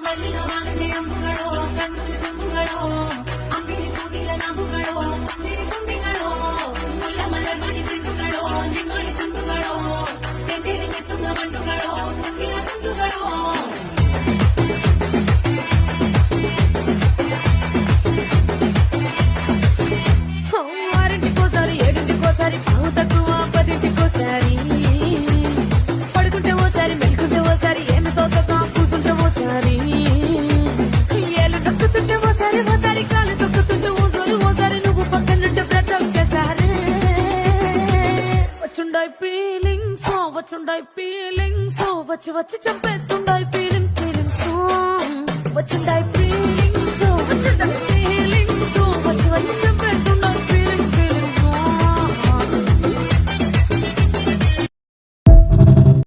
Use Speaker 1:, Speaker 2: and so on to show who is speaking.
Speaker 1: ಮಲ್ಲಿಗವಾನನೆ ಅಂಬುಗಳೋ ಕಣ್ಣುಲಿ ತುಂಬುಗಳೋ ಅಂಬಿಳಿ ಕೂದಿಲ ನಾಮುಗಳೋ ಸಿರಿ ತುಂಬಿಗಳೋ ಮುಲ್ಲ ಮಲರ್ ಮಣಿ ಚೆಂಡುಗಳೋ ನಿಮ್ಮಳಿ ಚುಂಡುಗಳೋ ತೆಂದಿರಿಗೆ ತುಂಗ ಮಂಡುಗಳೋ ತುಂಗಿನ ತುಂಡುಗಳೋ ఆరింటికోసారి ఏడింటికోసారి పావు తక్కువ పదింటికోసారి పడుకుంటే ఓసారి మెలుకుంటే ఓసారి ఏమి తోసగా కూసుంటే ఓసారి ఏళ్ళు తొక్కుతుంటే ఓసారి ఓసారి కాలు తొక్కుతుంటే ఓసారి నువ్వు పక్కనుంటే ప్రతి ఒక్కసారి వచ్చుండాయి ఫీలింగ్స్ వచ్చి వచ్చి చంపేస్తుండాయి ఫీలింగ్స్ వచ్చుండాయి ఫీలింగ్స్ వచ్చుండాయి